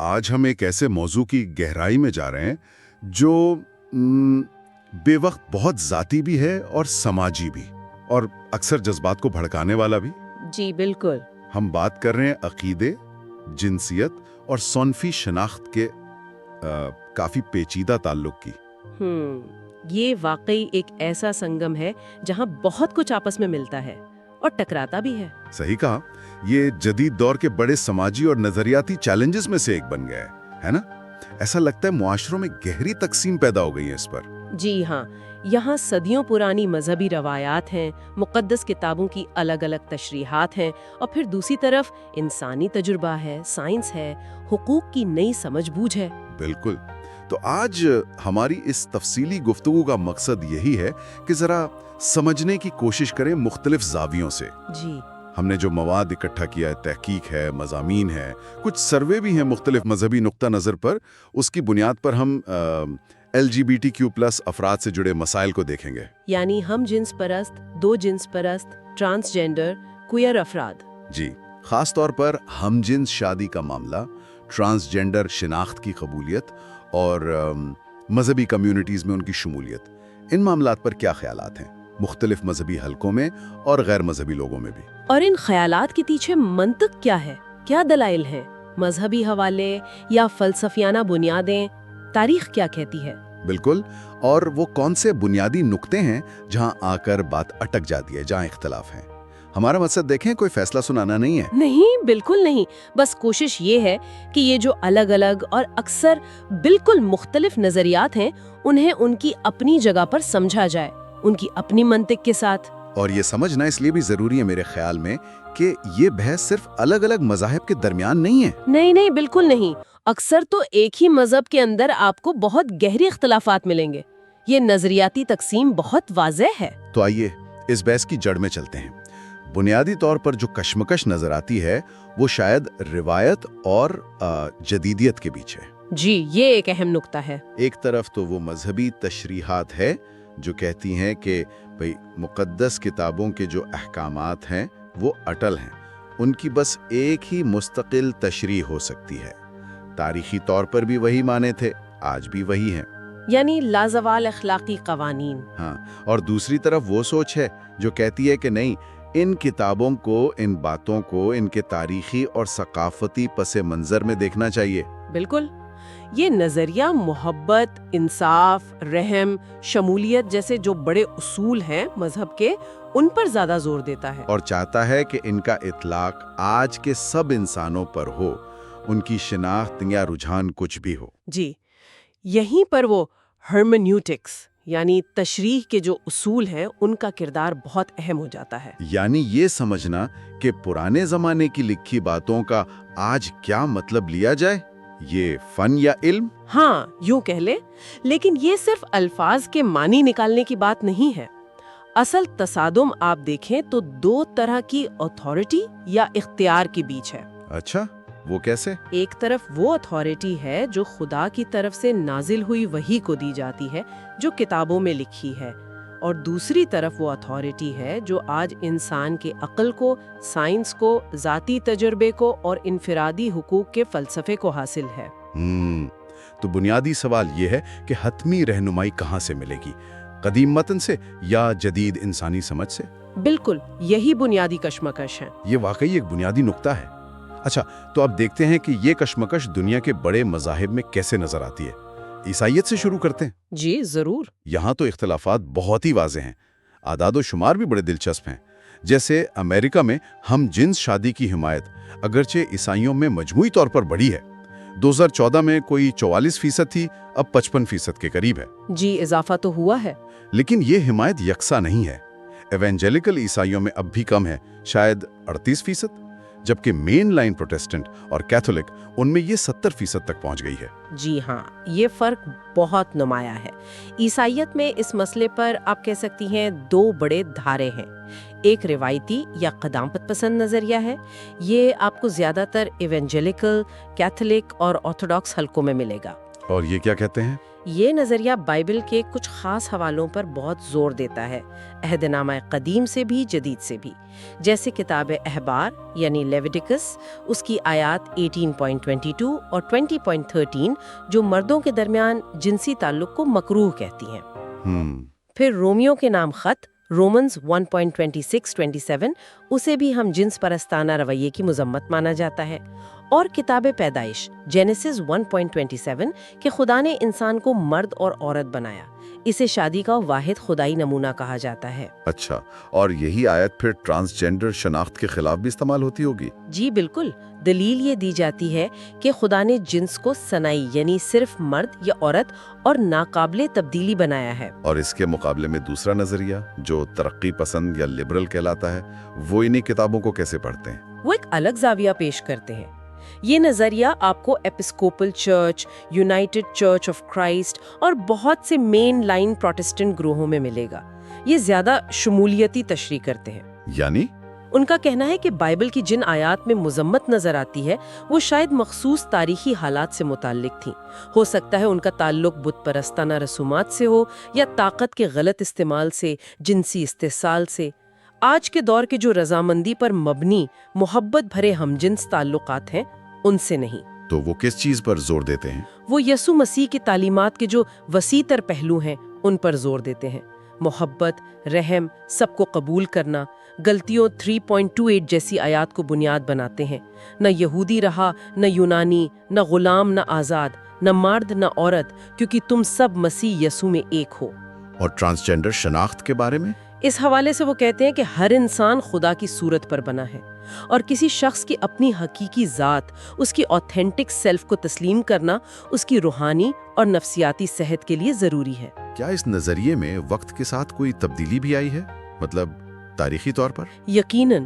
آج ہم ایک ایسے موضوع کی گہرائی میں جا رہے ہیں جو بے وقت بہت ذاتی بھی ہے اور سماجی بھی، اور اکثر جذبات کو بھڑکانے والا بھی۔ جی بالکل۔ ہم بات کر رہے ہیں عقیدے، جنسیت اور صنفی شناخت کے کافی پیچیدہ تعلق کی۔ یہ واقعی ایک ایسا سنگم ہے جہاں بہت کچھ آپس میں ملتا ہے اور ٹکراتا بھی ہے۔ صحیح کہا، یہ جدید دور کے بڑے سماجی اور نظریاتی چیلنجز میں سے ایک بن گیا ہے نا؟ ایسا لگتا ہے معاشروں میں گہری تقسیم پیدا ہو گئی ہے اس پر۔ جی ہاں، یہاں صدیوں پرانی مذہبی روایات ہیں، مقدس کتابوں کی الگ الگ تشریحات ہیں، اور پھر دوسری طرف انسانی تجربہ ہے، سائنس ہے، حقوق کی نئی سمجھ بوجھ ہے۔ بالکل۔ تو آج ہماری اس تفصیلی گفتگو کا مقصد یہی ہے کہ ذرا سمجھنے کی کوشش کریں مختلف زاویوں سے۔ جی، ہم نے جو مواد اکٹھا کیا ہے، تحقیق ہے، مضامین ہے، کچھ سروے بھی ہیں مختلف مذہبی نقطہ نظر پر، اس کی بنیاد پر ہم LGBTQ+ افراد سے جڑے مسائل کو دیکھیں گے۔ یعنی ہم جنس پرست، دو جنس پرست، ٹرانسجینڈر، کوئر افراد۔ جی، خاص طور پر ہم جنس شادی کا معاملہ، ٹرانسجینڈر شناخت کی قبولیت اور مذہبی کمیونٹیز میں ان کی شمولیت، ان معاملات پر کیا خیالات ہیں مختلف مذہبی حلقوں میں اور غیر مذہبی لوگوں میں بھی؟ اور ان خیالات کے پیچھے منطق کیا ہے؟ کیا دلائل ہیں؟ مذہبی حوالے یا فلسفیانہ بنیادیں؟ تاریخ کیا کہتی ہے؟ بالکل، اور وہ کون سے بنیادی نقطے ہیں جہاں آ کر بات اٹک جاتی ہے، جہاں اختلاف ہیں؟ ہمارا مقصد دیکھیں کوئی فیصلہ سنانا نہیں ہے۔ نہیں، بالکل نہیں۔ بس کوشش یہ ہے کہ یہ جو الگ الگ اور اکثر بالکل مختلف نظریات ہیں، انہیں ان کی اپنی جگہ پر سمجھا جائے، ان کی اپنی منطق کے ساتھ۔ اور یہ سمجھنا اس لیے بھی ضروری ہے میرے خیال میں کہ یہ بحث صرف الگ الگ مذاہب کے درمیان نہیں ہے۔ نہیں، بالکل نہیں۔ اکثر تو ایک ہی مذہب کے اندر آپ کو بہت گہری اختلافات ملیں گے۔ یہ نظریاتی تقسیم بہت واضح ہے۔ تو آئیے اس بحث کی جڑ میں چلتے ہیں۔ بنیادی طور پر جو کشمکش نظر آتی ہے وہ شاید روایت اور جدیدیت کے بیچ ہے۔ جی، یہ ایک اہم نقطہ ہے۔ ایک طرف تو وہ مذہبی تشریحات ہے جو کہتی ہیں کہ بھئی مقدس کتابوں کے جو احکامات ہیں وہ اٹل ہیں، ان کی بس ایک ہی مستقل تشریح ہو سکتی ہے، تاریخی طور پر بھی وہی مانے تھے، آج بھی وہی ہیں، یعنی لازوال اخلاقی قوانین۔ ہاں۔ اور دوسری طرف وہ سوچ ہے جو کہتی ہے کہ نہیں، ان کتابوں کو، ان باتوں کو ان کے تاریخی اور ثقافتی پس منظر میں دیکھنا چاہیے۔ بالکل، یہ نظریہ محبت، انصاف، رحم، شمولیت جیسے جو بڑے اصول ہیں مذہب کے، ان پر زیادہ زور دیتا ہے، اور چاہتا ہے کہ ان کا اطلاق آج کے سب انسانوں پر ہو، ان کی شناخت یا رجحان کچھ بھی ہو۔ جی، یہیں پر وہ ہرمنیوٹکس یعنی تشریح کے جو اصول ہیں ان کا کردار بہت اہم ہو جاتا ہے۔ یعنی یہ سمجھنا کہ پرانے زمانے کی لکھی باتوں کا آج کیا مطلب لیا جائے، یہ فن یا علم؟ ہاں، یوں کہہ لیں، لیکن یہ صرف الفاظ کے معنی نکالنے کی بات نہیں ہے۔ اصل تصادم آپ دیکھیں تو دو طرح کی اتھارٹی یا اختیار کے بیچ ہے۔ اچھا، وہ کیسے؟ ایک طرف وہ اتھارٹی ہے جو خدا کی طرف سے نازل ہوئی وحی کو دی جاتی ہے، جو کتابوں میں لکھی ہے، اور دوسری طرف وہ اتھارٹی ہے جو آج انسان کے عقل کو، سائنس کو، ذاتی تجربے کو اور انفرادی حقوق کے فلسفے کو حاصل ہے۔ تو بنیادی سوال یہ ہے کہ حتمی رہنمائی کہاں سے ملے گی، قدیم متن سے یا جدید انسانی سمجھ سے؟ بالکل، یہی بنیادی کشمکش ہے۔ یہ واقعی ایک بنیادی نقطہ ہے۔ اچھا، تو اب دیکھتے ہیں کہ یہ کشمکش دنیا کے بڑے مذاہب میں کیسے نظر آتی ہے۔ عیسائیت سے شروع کرتے ہیں۔ جی ضرور۔ یہاں تو اختلافات بہت ہی واضح ہیں، اعداد و شمار بھی بڑے دلچسپ ہیں۔ جیسے امریکہ میں ہم جنس شادی کی حمایت اگرچہ عیسائیوں میں مجموعی طور پر بڑھی ہے، 2014 میں کوئی 44% تھی، اب 55% کے قریب ہے۔ جی، اضافہ تو ہوا ہے۔ لیکن یہ حمایت یکساں نہیں ہے۔ ایونجیلیکل عیسائیوں میں اب بھی کم ہے، شاید 38%، جبکہ مین لائن پروٹیسٹنٹ اور کیتھولک ان میں یہ 70% تک پہنچ گئی ہے۔ جی ہاں، یہ فرق بہت نمایاں ہے۔ عیسائیت میں اس مسئلے پر آپ کہہ سکتی ہیں دو بڑے دھارے ہیں۔ ایک روایتی یا قدامت پسند نظریہ ہے، یہ آپ کو زیادہ تر ایونجیلیکل، کیتھولک اور آرتھوڈاکس حلقوں میں ملے گا۔ اور یہ کیا کہتے ہیں؟ یہ نظریہ بائبل کے کچھ خاص حوالوں پر بہت زور دیتا ہے، عہد نامہ قدیم سے بھی جدید سے بھی، جیسے کتاب احبار یعنی لیویٹیکس، اس کی آیات 18.22 اور 20.13 جو مردوں کے درمیان جنسی تعلق کو مکروہ کہتی ہیں۔ پھر رومیو کے نام خط رومنز 1.26-27 اسے بھی ہم جنس پرستانہ رویے کی مذمت مانا جاتا ہے، اور کتاب پیدائش جینیسس 1.27 کہ خدا نے انسان کو مرد اور عورت بنایا، اسے شادی کا واحد خدائی نمونہ کہا جاتا ہے۔ اچھا، اور یہی آیت پھر ٹرانسجینڈر شناخت کے خلاف بھی استعمال ہوتی ہوگی؟ جی بالکل، دلیل یہ دی جاتی ہے کہ خدا نے جنس کو صنعی یعنی صرف مرد یا عورت اور ناقابل تبدیلی بنایا ہے۔ اور اس کے مقابلے میں دوسرا نظریہ جو ترقی پسند یا لبرل کہلاتا ہے، وہ انہی کتابوں کو کیسے پڑھتے ہیں؟ وہ ایک الگ زاویہ پیش کرتے ہیں۔ یہ نظریہ آپ کو Episcopal Church, United Church of Christ اور بہت سے مین لائن پروٹسٹنٹ گروہوں میں ملے گا۔ یہ زیادہ شمولیتی تشریح کرتے ہیں۔ یعنی ان کا کہنا ہے کہ بائبل کی جن آیات میں مذمت نظر آتی ہے وہ شاید مخصوص تاریخی حالات سے متعلق تھیں۔ ہو سکتا ہے ان کا تعلق بت پرستانہ رسومات سے ہو یا طاقت کے غلط استعمال سے، جنسی استحصال سے۔ آج کے دور کے جو رضامندی پر مبنی محبت بھرے ہم جنس تعلقات ہیں ان سے نہیں۔ تو وہ کس چیز پر زور دیتے ہیں؟ وہ یسوع مسیح کی تعلیمات کے جو وسیع تر پہلو ہیں ان پر زور دیتے ہیں۔ محبت، رحم، سب کو قبول کرنا۔ غلطیوں 3.28 جیسی آیات کو بنیاد بناتے ہیں۔ نہ یہودی رہا، نہ یونانی، نہ غلام، نہ آزاد، نہ مرد نہ عورت، کیونکہ تم سب مسیح یسوع میں ایک ہو۔ اور ٹرانسجینڈر شناخت کے بارے میں؟ اس حوالے سے وہ کہتے ہیں کہ ہر انسان خدا کی صورت پر بنا ہے، اور کسی شخص کی اپنی حقیقی ذات، اس کی آتھینٹک سیلف کو تسلیم کرنا اس کی روحانی اور نفسیاتی صحت کے لیے ضروری ہے۔ کیا اس نظریے میں وقت کے ساتھ کوئی تبدیلی بھی آئی ہے؟ مطلب تاریخی طور پر؟ یقیناً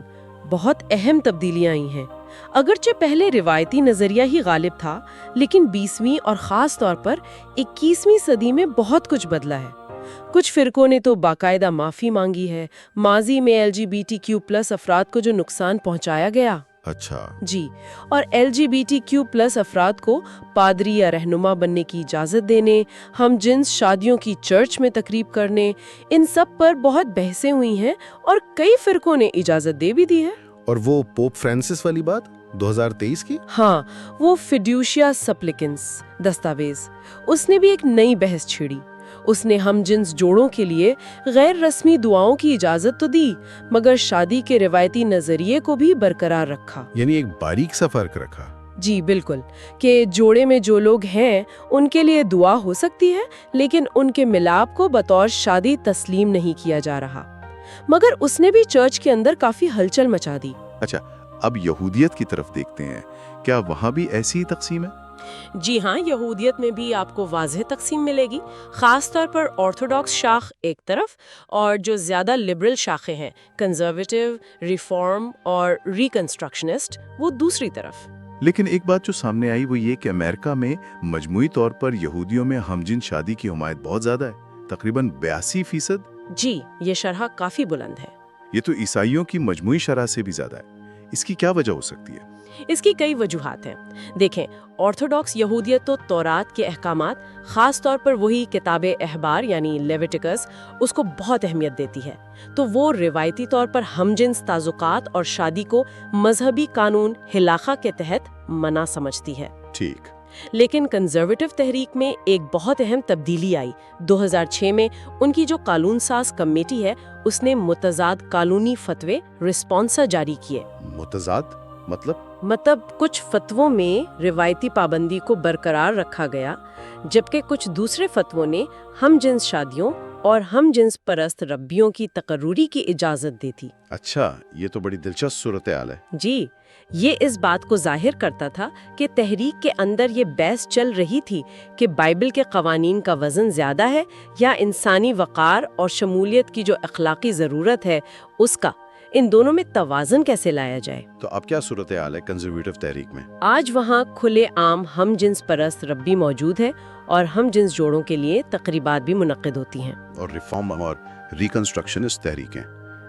بہت اہم تبدیلیاں آئی ہیں۔ اگرچہ پہلے روایتی نظریہ ہی غالب تھا، لیکن 20ویں اور خاص طور پر 21ویں صدی میں بہت کچھ بدلا ہے۔ کچھ فرقوں نے تو باقاعدہ معافی مانگی ہے، ماضی میں LGBTQ+ افراد کو جو نقصان پہنچایا گیا۔ اچھا جی، اور LGBTQ+ افراد کو پادری یا رہنما بننے کی اجازت دینے، ہم جنس شادیوں کی چرچ میں تقریب کرنے، ان سب پر بہت بحثیں ہوئی ہیں اور کئی فرقوں نے اجازت دے بھی دی ہے۔ اور وہ پوپ فرانسس والی بات 2023 کی؟ ہاں، وہ فیڈیوشیا سپلیکنس دستاویز، اس نے بھی ایک نئی بحث چھیڑی۔ اس نے ہم جنس جوڑوں کے لیے غیر رسمی دعاؤں کی اجازت تو دی، مگر شادی کے روایتی نظریے کو بھی برقرار رکھا۔ یعنی ایک باریک سا فرق رکھا۔ جی بالکل، کہ جوڑے میں جو لوگ ہیں ان کے لیے دعا ہو سکتی ہے، لیکن ان کے ملاپ کو بطور شادی تسلیم نہیں کیا جا رہا۔ مگر اس نے بھی چرچ کے اندر کافی ہلچل مچا دی۔ اچھا، اب یہودیت کی طرف دیکھتے ہیں، کیا وہاں بھی ایسی ہی تقسیم ہے؟ جی ہاں، یہودیت میں بھی آپ کو واضح تقسیم ملے گی، خاص طور پر آرتھوڈاکس شاخ ایک طرف اور جو زیادہ لبرل شاخیں ہیں، کنزرویٹو، ریفارم اور ریکنسٹرکشنسٹ، وہ دوسری طرف۔ لیکن ایک بات جو سامنے آئی وہ یہ کہ امریکہ میں مجموعی طور پر یہودیوں میں ہم جنس شادی کی حمایت بہت زیادہ ہے، تقریباً 82%۔ جی، یہ شرح کافی بلند ہے۔ یہ تو عیسائیوں کی مجموعی شرح سے بھی زیادہ ہے۔ اس کی کیا وجہ ہو سکتی ہے؟ اس کی کئی وجوہات ہیں۔ دیکھیں، آرتھوڈاکس یہودیت تو تورات کے احکامات، خاص طور پر وہی کتاب احبار یعنی لیویٹیکس، اس کو بہت اہمیت دیتی ہے، تو وہ روایتی طور پر ہم جنس تعلقات اور شادی کو مذہبی قانون ہلاخا کے تحت منع سمجھتی ہے۔ ٹھیک۔ لیکن کنزرویٹو تحریک میں ایک بہت اہم تبدیلی آئی۔ 2006 میں ان کی جو قانون ساز کمیٹی ہے اس نے متضاد قانونی فتوے رسپانسا جاری کیے۔ متضاد مطلب کچھ فتووں میں روایتی پابندی کو برقرار رکھا گیا، جبکہ کچھ دوسرے فتووں نے ہم جنس شادیوں اور ہم جنس پرست ربیوں کی تقرری کی اجازت دی تھی۔ اچھا، یہ تو بڑی دلچسپ صورتحال ہے۔ جی، یہ اس بات کو ظاہر کرتا تھا کہ تحریک کے اندر یہ بحث چل رہی تھی کہ بائبل کے قوانین کا وزن زیادہ ہے یا انسانی وقار اور شمولیت کی جو اخلاقی ضرورت ہے اس کا، ان دونوں میں توازن کیسے لایا جائے۔ تو اب کیا صورتحال ہے کنزرویٹو تحریک میں؟ آج وہاں کھلے عام ہم جنس پرست ربی موجود ہے اور ہم جنس جوڑوں کے لیے تقریبات بھی منعقد ہوتی ہیں۔ اور ریفارم اور ریکنسٹرکشنسٹ تحریکیں،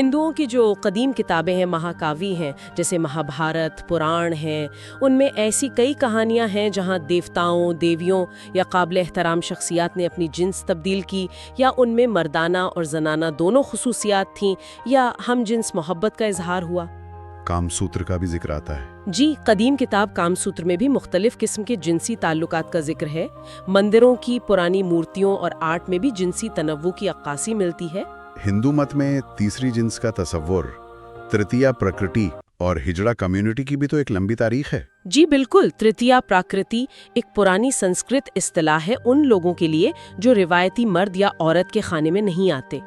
ہندوؤں کی جو قدیم کتابیں ہیں، مہاکاوی ہیں، جیسے مہابھارت، پران ہیں، ان میں ایسی کئی کہانیاں ہیں جہاں دیوتاؤں، دیویوں یا قابل احترام شخصیات نے اپنی جنس تبدیل کی، یا ان میں مردانہ اور زنانہ دونوں خصوصیات تھیں، یا ہم جنس محبت کا اظہار ہوا۔ کام سوتر کا بھی ذکر آتا ہے؟ جی، قدیم کتاب کام سوتر میں بھی مختلف قسم کے جنسی تعلقات کا ذکر ہے۔ مندروں کی پرانی مورتیوں اور آرٹ میں بھی جنسی تنوع کی عکاسی ملتی ہے۔ ہندو مت میں تیسری جنس کا تصور، ترتیہ پرکرتی اور ہجڑا کمیونٹی کی بھی تو ایک لمبی تاریخ ہے۔ جی بالکل، ترتیہ پراکرتی ایک پرانی سنسکرت اصطلاح ہے ان لوگوں کے لیے جو روایتی مرد یا عورت کے خانے میں نہیں آتے،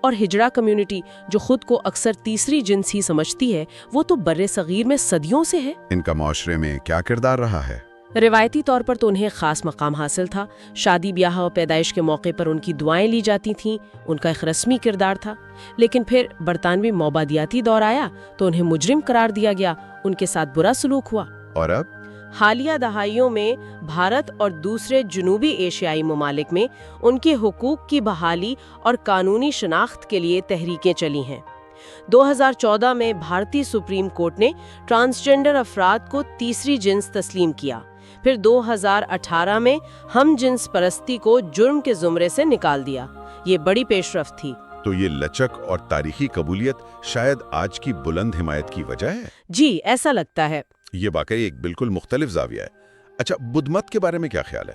اور ہجڑا کمیونٹی جو خود کو اکثر تیسری جنس ہی سمجھتی ہے، وہ تو بر صغیر میں صدیوں سے ہے۔ ان کا معاشرے میں کیا کردار رہا ہے؟ روایتی طور پر تو انہیں خاص مقام حاصل تھا، شادی بیاہ اور پیدائش کے موقع پر ان کی دعائیں لی جاتی تھیں، ان کا ایک رسمی کردار تھا۔ لیکن پھر برطانوی موبادیاتی دور آیا تو انہیں مجرم قرار دیا گیا، ان کے ساتھ برا سلوک ہوا۔ اور اب حالیہ دہائیوں میں بھارت اور دوسرے جنوبی ایشیائی ممالک میں ان کے حقوق کی بحالی اور قانونی شناخت کے لیے تحریکیں چلی ہیں۔ 2014 میں بھارتی سپریم کورٹ نے ٹرانسجنڈر افراد کو تیسری جنس تسلیم کیا۔ پھر 2018 میں ہم جنس پرستی کو جرم کے زمرے سے نکال دیا۔ یہ بڑی پیش رفت تھی۔ تو یہ لچک اور تاریخی قبولیت شاید آج کی بلند حمایت کی وجہ ہے؟ جی، ایسا لگتا ہے۔ یہ واقعی ایک بالکل مختلف زاویہ ہے۔ اچھا، بدھ مت کے بارے میں کیا خیال ہے؟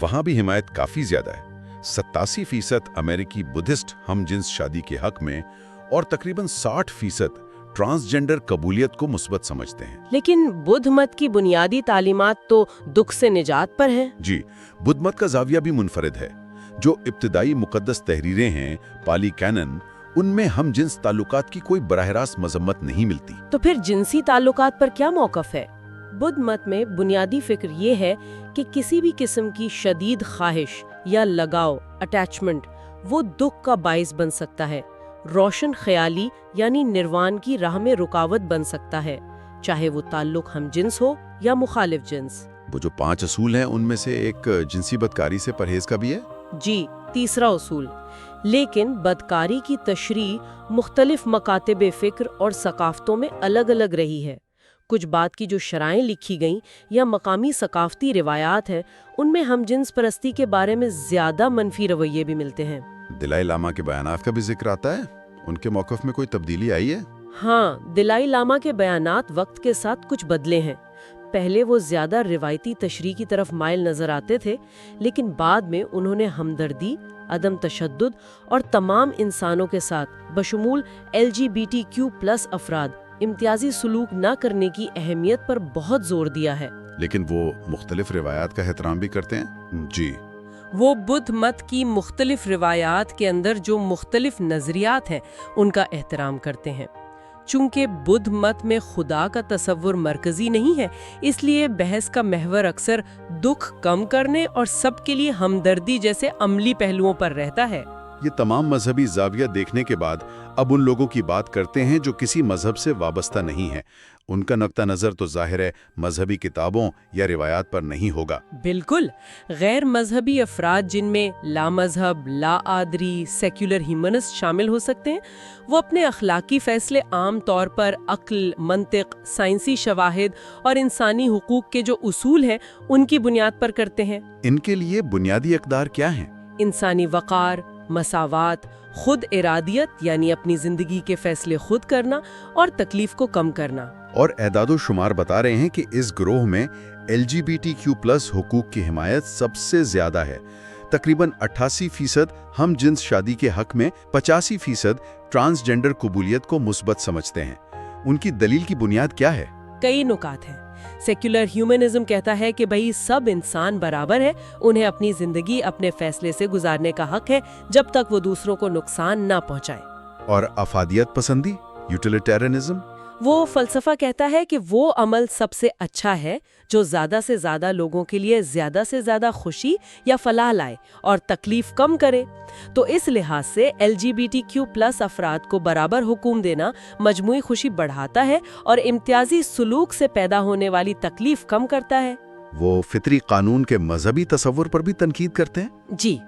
وہاں بھی حمایت کافی زیادہ ہے۔ 87% امریکی بدھسٹ ہم جنس شادی کے حق میں اور تقریباً 60% ٹرانسجنڈر قبولیت کو مثبت سمجھتے ہیں۔ لیکن بدھ مت کی بنیادی تعلیمات تو دکھ سے نجات پر ہیں۔ جی، بدھ مت کا زاویہ بھی منفرد ہے۔ جو ابتدائی مقدس تحریریں ہیں، پالی کینن، ان میں ہم جنس تعلقات کی کوئی براہ راست مذمت نہیں ملتی۔ تو پھر جنسی تعلقات پر کیا موقف ہے؟ بدھ مت میں بنیادی فکر یہ ہے کہ کسی بھی قسم کی شدید خواہش یا لگاؤ، اٹیچمنٹ، وہ دکھ کا باعث بن سکتا ہے، روشن خیالی یعنی نروان کی راہ میں رکاوٹ بن سکتا ہے، چاہے وہ تعلق ہم جنس ہو یا مخالف جنس۔ وہ جو 5 اصول ہیں ان میں سے ایک جنسی بدکاری سے پرہیز کا بھی ہے؟ جی، تیسرا اصول۔ لیکن بدکاری کی تشریح مختلف مکاتب فکر اور ثقافتوں میں الگ الگ رہی ہے۔ کچھ بات کی جو شرائیں لکھی گئیں یا مقامی ثقافتی روایات ہیں، ان میں ہم جنس پرستی کے بارے میں زیادہ منفی رویے بھی ملتے ہیں۔ دلائی لاما کے بیانات کا بھی ذکر آتا ہے، ان کے موقف میں کوئی تبدیلی آئی ہے؟ ہاں، دلائی لاما کے بیانات وقت کے ساتھ کچھ بدلے ہیں۔ پہلے وہ زیادہ روایتی تشریح کی طرف مائل نظر آتے تھے، لیکن بعد میں انہوں نے ہمدردی، عدم تشدد اور تمام انسانوں کے ساتھ بشمول LGBTQ+ افراد امتیازی سلوک نہ کرنے کی اہمیت پر بہت زور دیا ہے۔ لیکن وہ مختلف روایات کا احترام بھی کرتے ہیں؟ جی، وہ بدھ مت کی مختلف روایات کے اندر جو مختلف نظریات ہیں ان کا احترام کرتے ہیں۔ چونکہ بدھ مت میں خدا کا تصور مرکزی نہیں ہے، اس لیے بحث کا محور اکثر دکھ کم کرنے اور سب کے لیے ہمدردی جیسے عملی پہلوؤں پر رہتا ہے۔ یہ تمام مذہبی زاویہ دیکھنے کے بعد اب ان لوگوں کی بات کرتے ہیں جو کسی مذہب سے وابستہ نہیں ہیں۔ ان کا نقطہ نظر تو ظاہر ہے مذہبی کتابوں یا روایات پر نہیں ہوگا۔ بالکل، غیر مذہبی افراد جن میں لا مذہب، لا آدری، سیکولر ہیومنسٹ شامل ہو سکتے ہیں، وہ اپنے اخلاقی فیصلے عام طور پر عقل، منطق، سائنسی شواہد اور انسانی حقوق کے جو اصول ہیں ان کی بنیاد پر کرتے ہیں۔ ان کے لیے بنیادی اقدار کیا ہیں؟ انسانی وقار، مساوات، خود ارادیت یعنی اپنی زندگی کے فیصلے خود کرنا اور تکلیف کو کم کرنا۔ اور اعداد و شمار بتا رہے ہیں کہ اس گروہ میں LGBTQ+ حقوق کی حمایت سب سے زیادہ ہے۔ تقریباً 88% ہم جنس شادی کے حق میں، 85% ٹرانسجنڈر قبولیت کو مثبت سمجھتے ہیں۔ ان کی دلیل کی بنیاد کیا ہے؟ کئی نکات ہیں۔ سیکولر ہیومنزم کہتا ہے کہ بھئی سب انسان برابر ہے، انہیں اپنی زندگی اپنے فیصلے سے گزارنے کا حق ہے جب تک وہ دوسروں کو نقصان نہ پہنچائے۔ اور افادیت پسندی، یوٹیلیٹیرنزم، وہ فلسفہ کہتا ہے کہ وہ عمل سب سے اچھا ہے جو زیادہ سے زیادہ لوگوں کے لیے زیادہ سے زیادہ خوشی یا فلاح لائے اور تکلیف کم کرے۔ تو اس لحاظ سے LGBTQ+ افراد کو برابر حقوق دینا مجموعی خوشی بڑھاتا ہے اور امتیازی سلوک سے پیدا ہونے والی تکلیف کم کرتا ہے۔ وہ فطری قانون کے مذہبی تصور پر بھی تنقید کرتے ہیں؟ جی،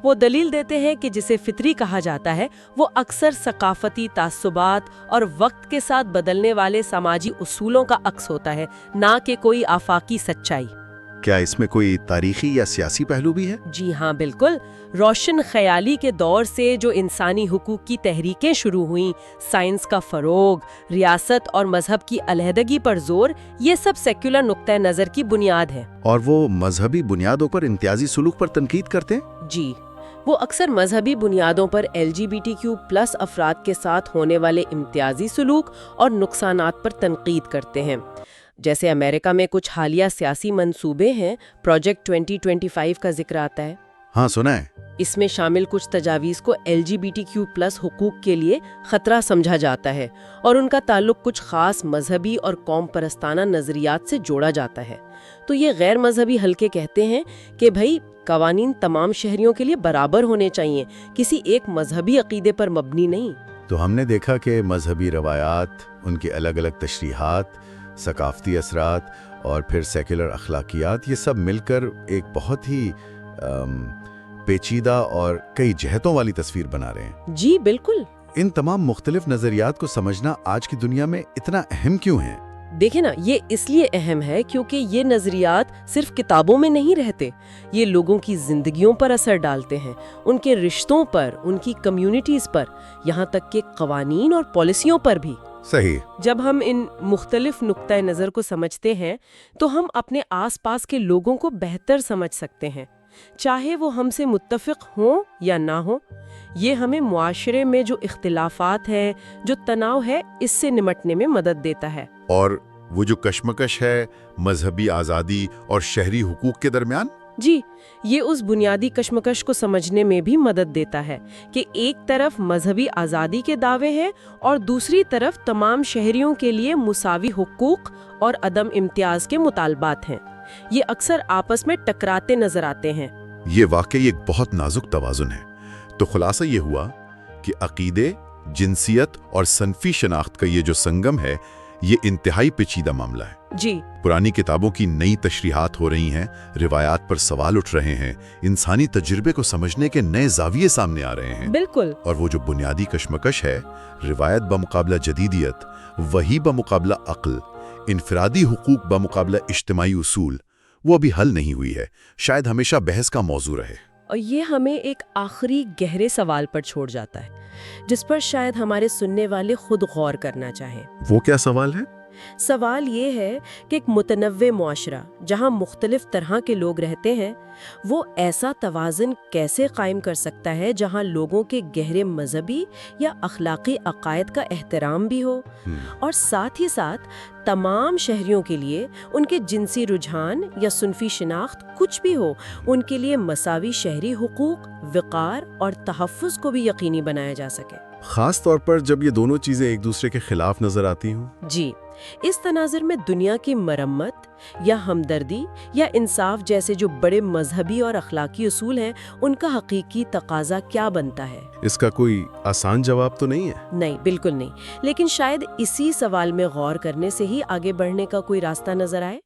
وہ دلیل دیتے ہیں کہ جسے فطری کہا جاتا ہے وہ اکثر ثقافتی تعصبات اور وقت کے ساتھ بدلنے والے سماجی اصولوں کا عکس ہوتا ہے، نہ کہ کوئی آفاقی سچائی۔ کیا اس میں کوئی تاریخی یا سیاسی پہلو بھی ہے؟ جی ہاں، بالکل۔ روشن خیالی کے دور سے جو انسانی حقوق کی تحریکیں شروع ہوئیں، سائنس کا فروغ، ریاست اور مذہب کی علیحدگی پر زور، یہ سب سیکولر نقطہ نظر کی بنیاد ہے۔ اور وہ مذہبی بنیادوں پر امتیازی سلوک پر تنقید کرتے ہیں؟ جی، وہ اکثر مذہبی بنیادوں پر LGBTQ+ افراد کے ساتھ ہونے والے امتیازی سلوک اور نقصانات پر تنقید کرتے ہیں۔ جیسے امریکہ میں کچھ حالیہ سیاسی منصوبے ہیں، پروجیکٹ 2025 کا ذکر آتا ہے۔ ہاں، سنا ہے۔ اس میں شامل کچھ تجاویز کو LGBTQ+ حقوق کے لیے خطرہ سمجھا جاتا ہے اور ان کا تعلق کچھ خاص مذہبی اور قوم پرستانہ نظریات سے جوڑا جاتا ہے۔ تو یہ غیر مذہبی حلقے کہتے ہیں کہ بھئی قوانین تمام شہریوں کے لیے برابر ہونے چاہیے، کسی ایک مذہبی عقیدے پر مبنی نہیں۔ تو ہم نے دیکھا کہ مذہبی روایات، ان کی الگ الگ تشریحات، ثقافتی اثرات اور پھر سیکولر اخلاقیات، یہ سب مل کر ایک بہت ہی پیچیدہ اور کئی جہتوں والی تصویر بنا رہے ہیں۔ جی بالکل۔ ان تمام مختلف نظریات کو سمجھنا آج کی دنیا میں اتنا اہم کیوں ہے؟ دیکھیں نا، یہ اس لیے اہم ہے کیونکہ یہ نظریات صرف کتابوں میں نہیں رہتے، یہ لوگوں کی زندگیوں پر اثر ڈالتے ہیں، ان کے رشتوں پر، ان کی کمیونٹیز پر، یہاں تک کہ قوانین اور پالیسیوں پر بھی۔ صحیح۔ جب ہم ان مختلف نقطۂ نظر کو سمجھتے ہیں تو ہم اپنے آس پاس کے لوگوں کو بہتر سمجھ سکتے ہیں، چاہے وہ ہم سے متفق ہوں یا نہ ہوں۔ یہ ہمیں معاشرے میں جو اختلافات ہیں، جو تناؤ ہے، اس سے نمٹنے میں مدد دیتا ہے۔ اور وہ جو کشمکش ہے مذہبی آزادی اور شہری حقوق کے درمیان، جی، یہ اس بنیادی کشمکش کو سمجھنے میں بھی مدد دیتا ہے کہ ایک طرف مذہبی آزادی کے دعوے ہیں اور دوسری طرف تمام شہریوں کے لیے مساوی حقوق اور عدم امتیاز کے مطالبات ہیں۔ یہ اکثر آپس میں ٹکراتے نظر آتے ہیں۔ یہ واقعی ایک بہت نازک توازن ہے۔ تو خلاصہ یہ ہوا کہ عقیدے، جنسیت اور صنفی شناخت کا یہ جو سنگم ہے، یہ انتہائی پیچیدہ معاملہ ہے۔ جی، پرانی کتابوں کی نئی تشریحات ہو رہی ہیں، روایات پر سوال اٹھ رہے ہیں، انسانی تجربے کو سمجھنے کے نئے زاویے سامنے آ رہے ہیں۔ بالکل۔ اور وہ جو بنیادی کشمکش ہے، روایت بمقابلہ جدیدیت، وحی بمقابلہ عقل، انفرادی حقوق بمقابلہ اجتماعی اصول، وہ ابھی حل نہیں ہوئی ہے، شاید ہمیشہ بحث کا موضوع رہے۔ اور یہ ہمیں ایک آخری گہرے سوال پر چھوڑ جاتا ہے، جس پر شاید ہمارے سننے والے خود غور کرنا چاہیں۔ وہ کیا سوال ہے؟ سوال یہ ہے کہ ایک متنوع معاشرہ جہاں مختلف طرح کے لوگ رہتے ہیں، وہ ایسا توازن کیسے قائم کر سکتا ہے جہاں لوگوں کے گہرے مذہبی یا اخلاقی عقائد کا احترام بھی ہو، اور ساتھ ہی ساتھ تمام شہریوں کے لیے ان کے جنسی رجحان یا صنفی شناخت کچھ بھی ہو، ان کے لیے مساوی شہری حقوق، وقار اور تحفظ کو بھی یقینی بنایا جا سکے۔ خاص طور پر جب یہ دونوں چیزیں ایک دوسرے کے خلاف نظر آتی ہوں۔ جی، اس تناظر میں دنیا کی مرمت یا ہمدردی یا انصاف جیسے جو بڑے مذہبی اور اخلاقی اصول ہیں، ان کا حقیقی تقاضا کیا بنتا ہے؟ اس کا کوئی آسان جواب تو نہیں ہے؟ نہیں، بالکل نہیں، لیکن شاید اسی سوال میں غور کرنے سے ہی آگے بڑھنے کا کوئی راستہ نظر آئے۔